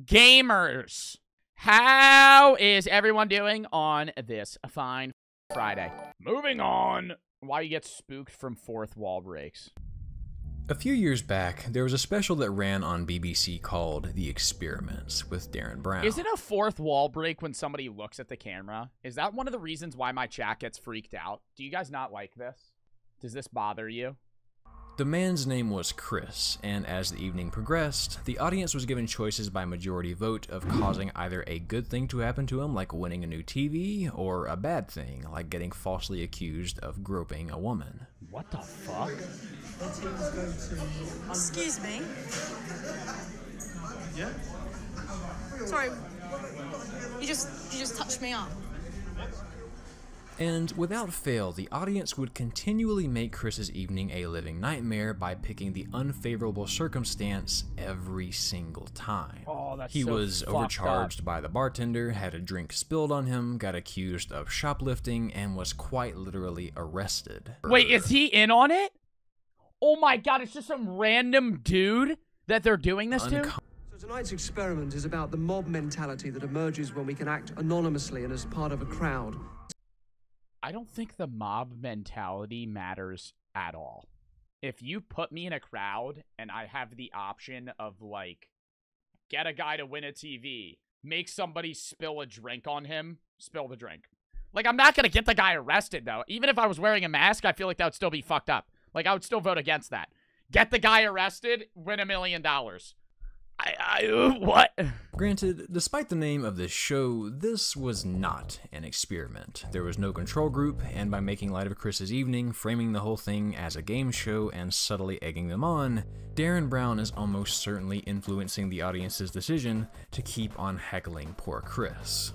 gamers? How is everyone doing on this fine Friday? Moving on. Why you get spooked from fourth wall breaks? A few years back, there was a special that ran on BBC called The Experiments with Darren Brown. Is it a fourth wall break when somebody looks at the camera? Is that one of the reasons why my chat gets freaked out? Do you guys not like this? Does this bother you? The man's name was Chris, and as the evening progressed, the audience was given choices by majority vote of causing either a good thing to happen to him, like winning a new TV, or a bad thing, like getting falsely accused of groping a woman. What the fuck? Excuse me. Yeah? Sorry. You just touched me up. And without fail, the audience would continually make Chris's evening a living nightmare by picking the unfavorable circumstance every single time. Oh, that's He so was fucked overcharged up. by the bartender, had a drink spilled on him, got accused of shoplifting, and was quite literally arrested. Wait, is he in on it? Oh my god, it's just some random dude that they're doing this to? So tonight's experiment is about the mob mentality that emerges when we can act anonymously and as part of a crowd. I don't think the mob mentality matters at all. If you put me in a crowd and I have the option of, like, get a guy to win a TV, make somebody spill a drink on him, spill the drink. Like, I'm not going to get the guy arrested, though. Even if I was wearing a mask, I feel like that would still be fucked up. Like, I would still vote against that. Get the guy arrested, win $1 million. What? Granted, despite the name of this show, this was not an experiment. There was no control group, and by making light of Chris's evening, framing the whole thing as a game show, and subtly egging them on, Darren Brown is almost certainly influencing the audience's decision to keep on heckling poor Chris.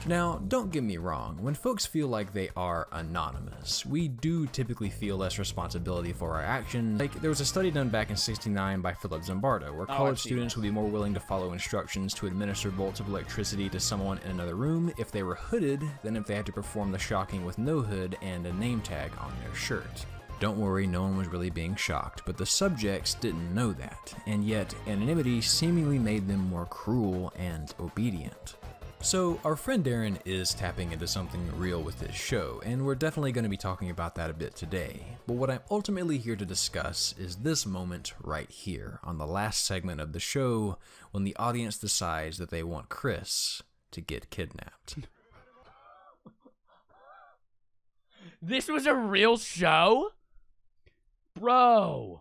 Now, don't get me wrong, when folks feel like they are anonymous, we do typically feel less responsibility for our actions. Like, there was a study done back in '69 by Philip Zimbardo, where college students would be more willing to follow instructions to administer bolts of electricity to someone in another room if they were hooded than if they had to perform the shocking with no hood and a name tag on their shirt. Don't worry, no one was really being shocked, but the subjects didn't know that, and yet anonymity seemingly made them more cruel and obedient. So, our friend Darren is tapping into something real with this show, and we're definitely going to be talking about that a bit today. But what I'm ultimately here to discuss is this moment right here, on the last segment of the show, when the audience decides that they want Chris to get kidnapped. This was a real show? Bro.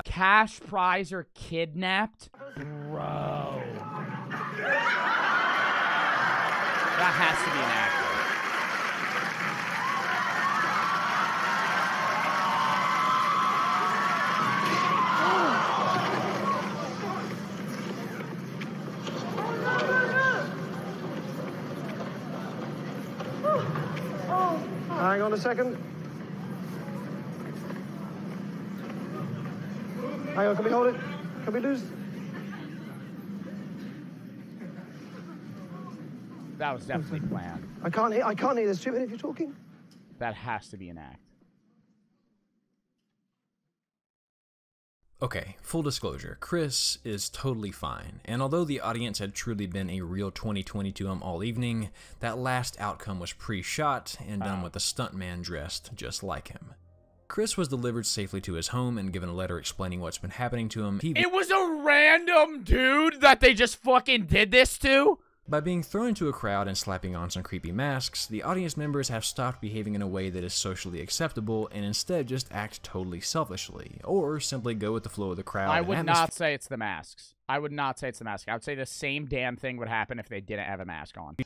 Cash prize or kidnapped? Bro. That has to be an actor. Hang on a second. Hang on, can we hold it? Can we lose? That was definitely planned. I can't hear. There's too many of you talking. That has to be an act. Okay, full disclosure, Chris is totally fine, and although the audience had truly been a real 2020 to him all evening, that last outcome was pre-shot and done with a stuntman dressed just like him. Chris was delivered safely to his home and given a letter explaining what's been happening to him. It was a random dude that they just fucking did this to? By being thrown into a crowd and slapping on some creepy masks, the audience members have stopped behaving in a way that is socially acceptable and instead just act totally selfishly, or simply go with the flow of the crowd. I would not say it's the masks. I would not say it's the mask. I would say the same damn thing would happen if they didn't have a mask on.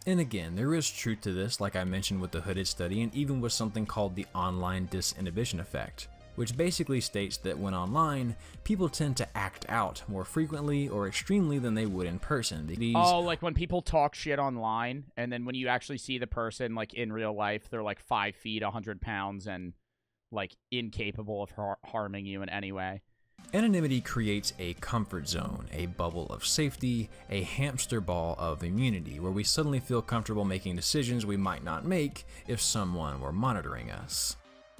And again, there is truth to this, like I mentioned with the hooded study, and even with something called the online disinhibition effect, which basically states that when online, people tend to act out more frequently or extremely than they would in person. Oh, like when people talk shit online, and then when you actually see the person, like, in real life, they're, like, 5 feet, 100 pounds, and, like, incapable of harming you in any way. Anonymity creates a comfort zone, a bubble of safety, a hamster ball of immunity, where we suddenly feel comfortable making decisions we might not make if someone were monitoring us.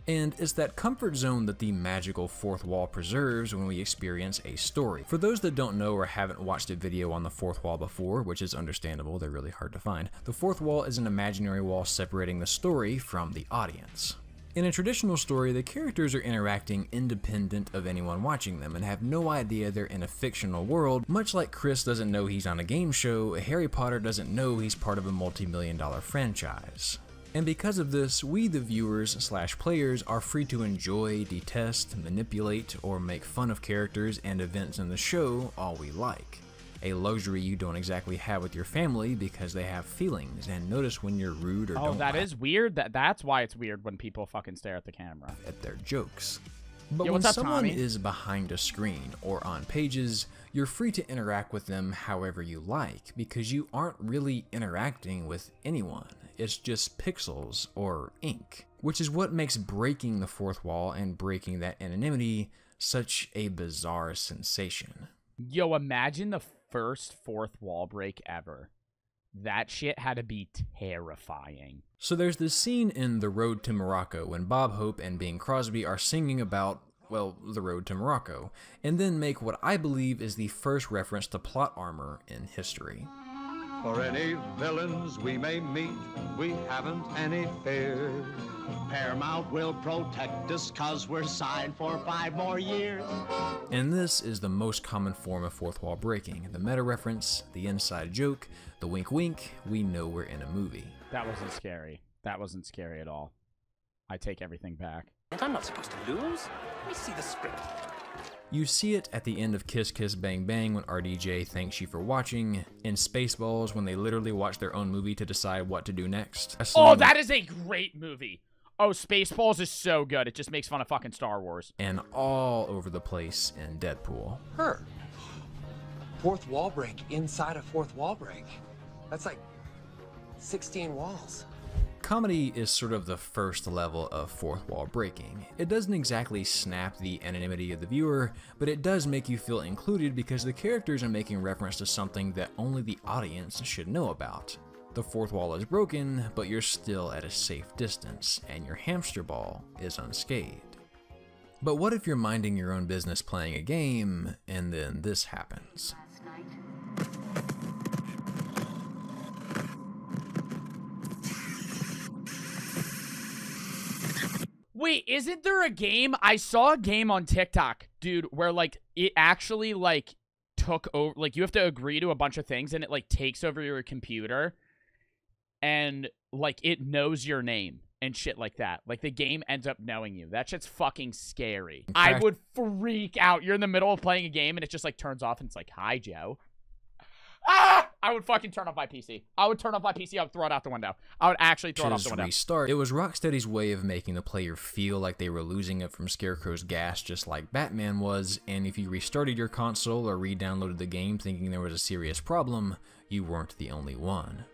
And it's that comfort zone that the magical fourth wall preserves when we experience a story. For those that don't know or haven't watched a video on the fourth wall before, which is understandable, they're really hard to find, the fourth wall is an imaginary wall separating the story from the audience. In a traditional story, the characters are interacting independent of anyone watching them and have no idea they're in a fictional world. Much like Chris doesn't know he's on a game show, Harry Potter doesn't know he's part of a multi-million-dollar franchise. And because of this, we the viewers/players are free to enjoy, detest, manipulate, or make fun of characters and events in the show all we like. A luxury you don't exactly have with your family because they have feelings and notice when you're rude or don't Oh, that laugh is weird. That's why it's weird when people fucking stare at the camera. at their jokes. But Yo, when what's up, someone Tommy? is behind a screen or on pages, you're free to interact with them however you like because you aren't really interacting with anyone. It's just pixels or ink, which is what makes breaking the fourth wall and breaking that anonymity such a bizarre sensation. Yo, imagine the first fourth wall break ever. That shit had to be terrifying. So there's this scene in The Road to Morocco when Bob Hope and Bing Crosby are singing about, well, the road to Morocco, and then make what I believe is the first reference to plot armor in history. For any villains we may meet, we haven't any fears. Paramount will protect us 'cause we're signed for 5 more years. And this is the most common form of fourth wall breaking. The meta reference, the inside joke, the wink wink, we know we're in a movie. That wasn't scary. That wasn't scary at all. I take everything back. And I'm not supposed to lose. Let me see the script. You see it at the end of Kiss Kiss Bang Bang when RDJ thanks you for watching, in Spaceballs when they literally watch their own movie to decide what to do next. Oh, that is a great movie. Oh, Spaceballs is so good. It just makes fun of fucking Star Wars. And all over the place in Deadpool. Her. Fourth wall break inside a fourth wall break. That's like 16 walls. Comedy is sort of the first level of fourth wall breaking. It doesn't exactly snap the anonymity of the viewer, but it does make you feel included because the characters are making reference to something that only the audience should know about. The fourth wall is broken, but you're still at a safe distance, and your hamster ball is unscathed. But what if you're minding your own business playing a game, and then this happens? Wait, isn't there a game? I saw a game on TikTok, dude, where, like, it actually, like, took over. Like, you have to agree to a bunch of things, and it, like, takes over your computer. And, like, it knows your name and shit like that. Like, the game ends up knowing you. That shit's fucking scary. I would freak out. You're in the middle of playing a game, and it just, like, turns off, and it's like, hi, Joe. Ah! I would fucking turn off my PC. I would turn off my PC. I would throw it out the window. I would actually throw it off the window. Restart. It was Rocksteady's way of making the player feel like they were losing it from Scarecrow's gas, just like Batman was, and if you restarted your console or re-downloaded the game thinking there was a serious problem, you weren't the only one.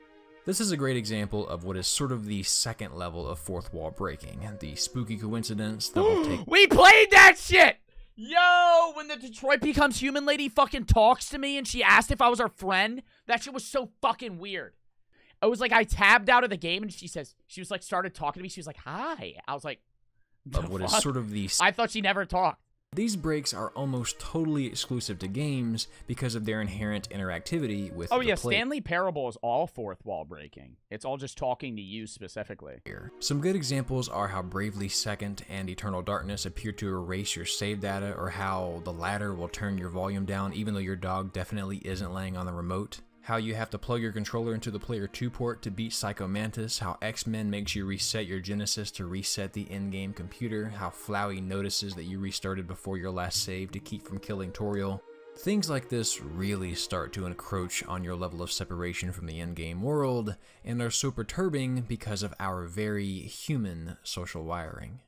This is a great example of what is sort of the second level of fourth wall breaking, the spooky coincidence that will take— We played that shit! Yo, when the Detroit Becomes Human lady fucking talks to me and she asked if I was her friend, that shit was so fucking weird. I was like, I tabbed out of the game and she was like, started talking to me. She was like, hi. I was like, of what is sort of the— I thought she never talked. These breaks are almost totally exclusive to games because of their inherent interactivity with the player. Stanley Parable is all fourth wall breaking. It's all just talking to you specifically. Some good examples are how Bravely Second and Eternal Darkness appear to erase your save data, or how the latter will turn your volume down even though your dog definitely isn't laying on the remote. How you have to plug your controller into the Player 2 port to beat Psycho Mantis, how X-Men makes you reset your Genesis to reset the in-game computer, how Flowey notices that you restarted before your last save to keep from killing Toriel. Things like this really start to encroach on your level of separation from the in-game world, and are so perturbing because of our very human social wiring.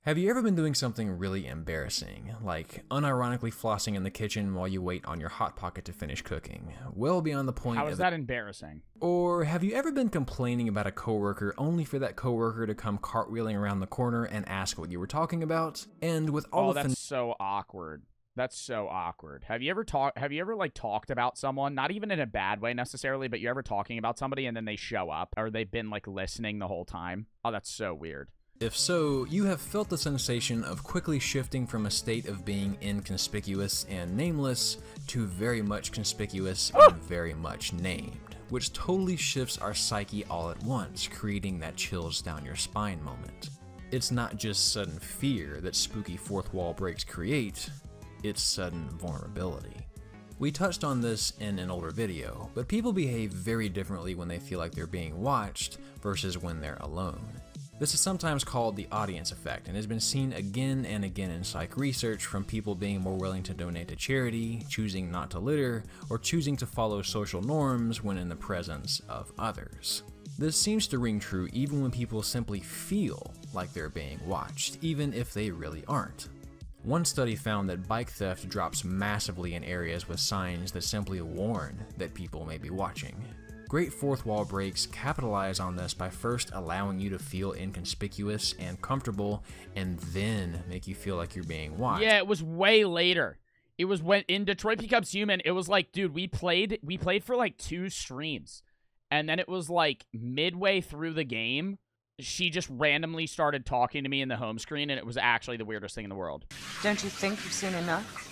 Have you ever been doing something really embarrassing, like unironically flossing in the kitchen while you wait on your Hot Pocket to finish cooking, well beyond the point How is that embarrassing? Or have you ever been complaining about a coworker only for that coworker to come cartwheeling around the corner and ask what you were talking about? And with all that's so awkward. That's so awkward. Have you ever talked about someone, not even in a bad way necessarily, but you're ever talking about somebody and then they show up, or they've been like listening the whole time? Oh, that's so weird. If so, you have felt the sensation of quickly shifting from a state of being inconspicuous and nameless to very much conspicuous and very much named, which totally shifts our psyche all at once, creating that chills down your spine moment. It's not just sudden fear that spooky fourth wall breaks create, it's sudden vulnerability. We touched on this in an older video, but people behave very differently when they feel like they're being watched versus when they're alone. This is sometimes called the audience effect and has been seen again and again in psych research, from people being more willing to donate to charity, choosing not to litter, or choosing to follow social norms when in the presence of others. This seems to ring true even when people simply feel like they're being watched, even if they really aren't. One study found that bike theft drops massively in areas with signs that simply warn that people may be watching. Great fourth wall breaks capitalize on this by first allowing you to feel inconspicuous and comfortable, and then make you feel like you're being watched. Yeah, it was way later. It was when in Detroit Becomes Human, it was like, dude, we played for like 2 streams. And then it was like midway through the game, she just randomly started talking to me in the home screen, and it was actually the weirdest thing in the world. Don't you think you've seen enough?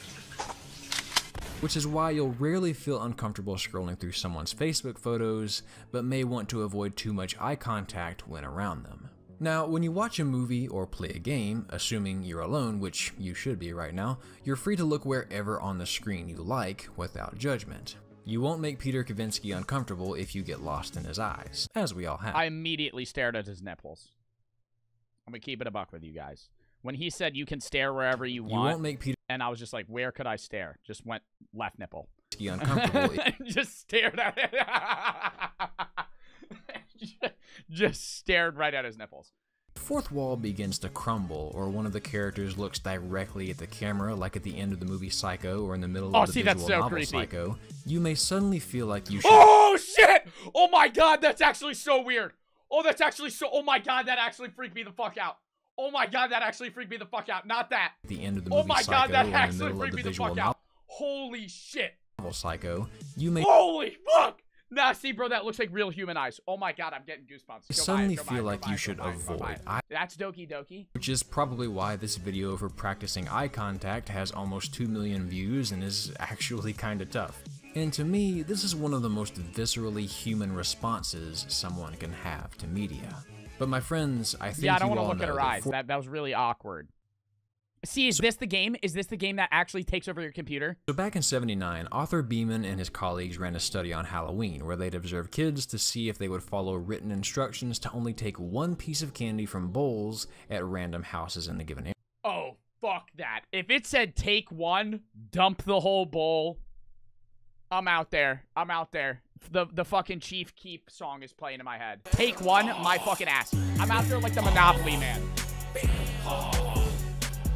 Which is why you'll rarely feel uncomfortable scrolling through someone's Facebook photos, but may want to avoid too much eye contact when around them. Now, when you watch a movie or play a game, assuming you're alone, which you should be right now, you're free to look wherever on the screen you like without judgment. You won't make Peter Kavinsky uncomfortable if you get lost in his eyes, as we all have. I immediately stared at his nipples. I'm gonna keep it a buck with you guys. When he said you can stare wherever you want, you won't make Peter and I was just like, where could I stare? Just went left nipple. Uncomfortable. Just stared at it. Just stared right at his nipples. The fourth wall begins to crumble, or one of the characters looks directly at the camera, like at the end of the movie Psycho, or in the middle of the visual novel creepy. Psycho, you may suddenly feel like you should— Oh, shit! Oh, my God, that's actually so weird. Oh, that's actually so— Oh, my God, that actually freaked me the fuck out. Oh, my God, that actually freaked me the fuck out. Not that. At the end of the movie Oh, my Psycho, God, that or in the actually middle of freaked the me the visual fuck out. Holy shit. novel Psycho, you may Holy fuck! Nah, see, bro, that looks like real human eyes. Oh my God, I'm getting goosebumps. Go suddenly buy it, feel like you should avoid eye— That's Doki Doki. which is probably why this video for practicing eye contact has almost 2 million views and is actually kinda tough. And to me, this is one of the most viscerally human responses someone can have to media. But my friends, I think Yeah, I don't you want to all look at know her eyes. That was really awkward. See, is this the game? Is this the game that actually takes over your computer? So back in '79, author Beeman and his colleagues ran a study on Halloween where they'd observe kids to see if they would follow written instructions to only take 1 piece of candy from bowls at random houses in the given area. Oh, fuck that. If it said take 1, dump the whole bowl, I'm out there. I'm out there. The fucking Chief Keef song is playing in my head. Take 1, my fucking ass. I'm out there like the Monopoly man.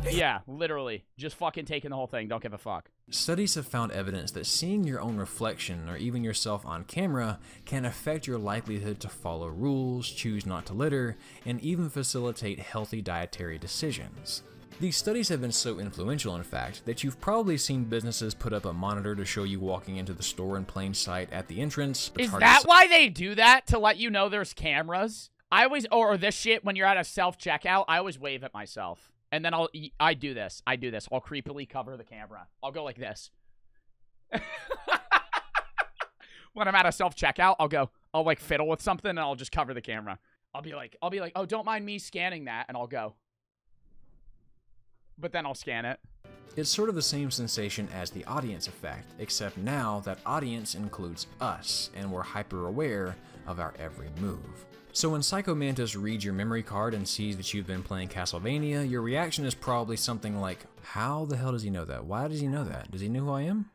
Yeah, literally. Just fucking taking the whole thing. Don't give a fuck. Studies have found evidence that seeing your own reflection or even yourself on camera can affect your likelihood to follow rules, choose not to litter, and even facilitate healthy dietary decisions. These studies have been so influential, in fact, that you've probably seen businesses put up a monitor to show you walking into the store in plain sight at the entrance. Is that why they do that? To let you know there's cameras? I always— or this shit, when you're at a self-checkout, I always wave at myself. And then I do this. I'll creepily cover the camera. I'll go like this. When I'm at a self-checkout, I'll like fiddle with something and I'll just cover the camera. I'll be like, oh, don't mind me scanning that, and I'll go. But then I'll scan it. It's sort of the same sensation as the audience effect, except now that audience includes us, and we're hyper aware of our every move. So when Psycho Mantis reads your memory card and sees that you've been playing Castlevania, your reaction is probably something like, how the hell does he know that? Why does he know that? Does he know who I am?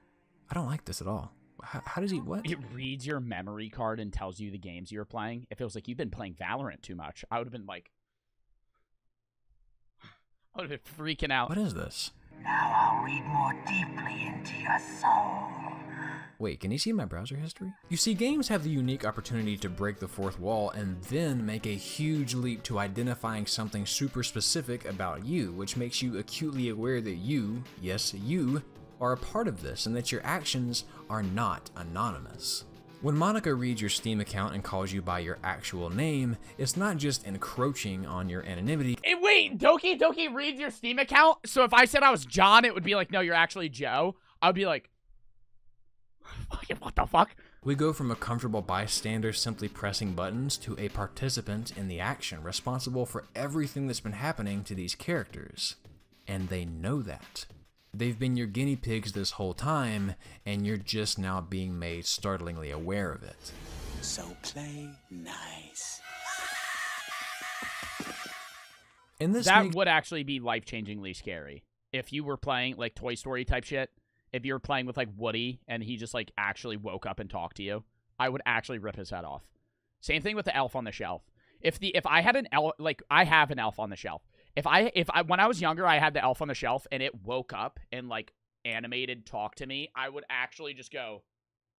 I don't like this at all. How does he— what? It reads your memory card and tells you the games you were playing. If it was like, you've been playing Valorant too much, I would have been like— I would have been freaking out. What is this? Now I'll read more deeply into your soul. Wait, can you see my browser history? You see, games have the unique opportunity to break the fourth wall and then make a huge leap to identifying something super specific about you, which makes you acutely aware that you, yes, you, are a part of this and that your actions are not anonymous. When Monica reads your Steam account and calls you by your actual name, it's not just encroaching on your anonymity. Hey, wait, Doki Doki reads your Steam account? So if I said I was John, it would be like, no, you're actually Joe. I would be like, what the fuck? We go from a comfortable bystander simply pressing buttons to a participant in the action, responsible for everything that's been happening to these characters. And they know that. They've been your guinea pigs this whole time, and you're just now being made startlingly aware of it. So play nice. And this that would actually be life-changingly scary. If you were playing, like, Toy Story type shit, if you were playing with, like, Woody, and he just, like, actually woke up and talked to you, I would actually rip his head off. Same thing with the elf on the shelf. If I had an elf, like, I have an elf on the shelf. If I when I was younger, I had the elf on the shelf, and it woke up and, like, animated talked to me, I would actually just go,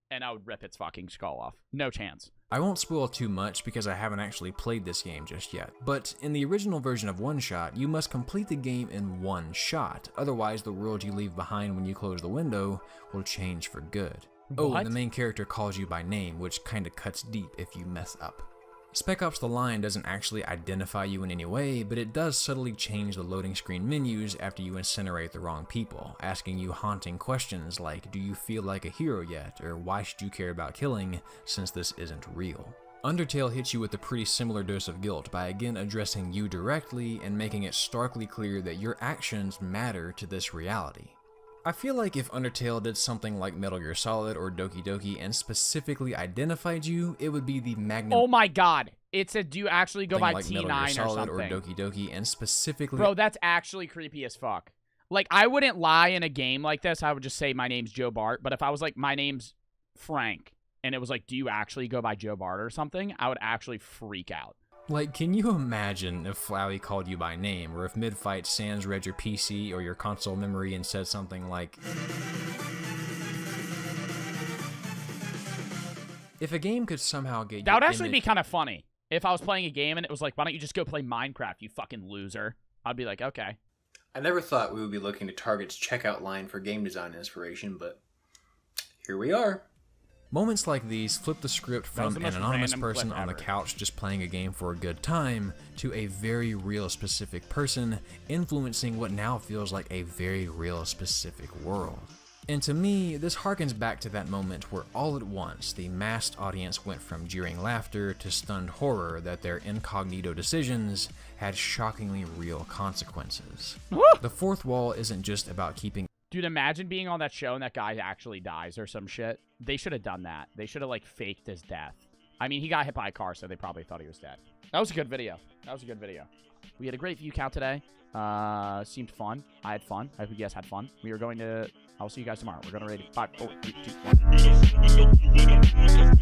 and I would rip its fucking skull off. No chance. I won't spoil too much because I haven't actually played this game just yet, but in the original version of One Shot, you must complete the game in one shot, otherwise the world you leave behind when you close the window will change for good. What? Oh, and the main character calls you by name, which kinda cuts deep if you mess up. Spec Ops: The Line doesn't actually identify you in any way, but it does subtly change the loading screen menus after you incinerate the wrong people, asking you haunting questions like, do you feel like a hero yet, or why should you care about killing since this isn't real? Undertale hits you with a pretty similar dose of guilt by again addressing you directly and making it starkly clear that your actions matter to this reality. I feel like if Undertale did something like Metal Gear Solid or Doki Doki and specifically identified you, it would be the magnum. Oh my god. It said, do you actually go by like T9 Metal Gear Solid or something? or Doki Doki and specifically... Bro, that's actually creepy as fuck. Like, I wouldn't lie in a game like this. I would just say my name's Joe Bart. But if I was like, my name's Frank, and it was like, do you actually go by Joe Bart or something? I would actually freak out. Like, can you imagine if Flowey called you by name, or if mid-fight Sans read your PC or your console memory and said something like... If a game could somehow get that would actually be kind of funny. If I was playing a game and it was like, why don't you just go play Minecraft, you fucking loser? I'd be like, okay. I never thought we would be looking to Target's checkout line for game design inspiration, but here we are. Moments like these flip the script from an anonymous person on the couch just playing a game for a good time to a very real specific person influencing what now feels like a very real specific world. And to me, this harkens back to that moment where all at once the massed audience went from jeering laughter to stunned horror that their incognito decisions had shockingly real consequences. The fourth wall isn't just about keeping... Dude, imagine being on that show and that guy actually dies or some shit. They should have done that. They should have, like, faked his death. I mean, he got hit by a car, so they probably thought he was dead. That was a good video. That was a good video. We had a great view count today. Seemed fun. I had fun. I hope you guys had fun. We are going to... I'll see you guys tomorrow. We're going to rate it 5, 4, 3, 2, 1.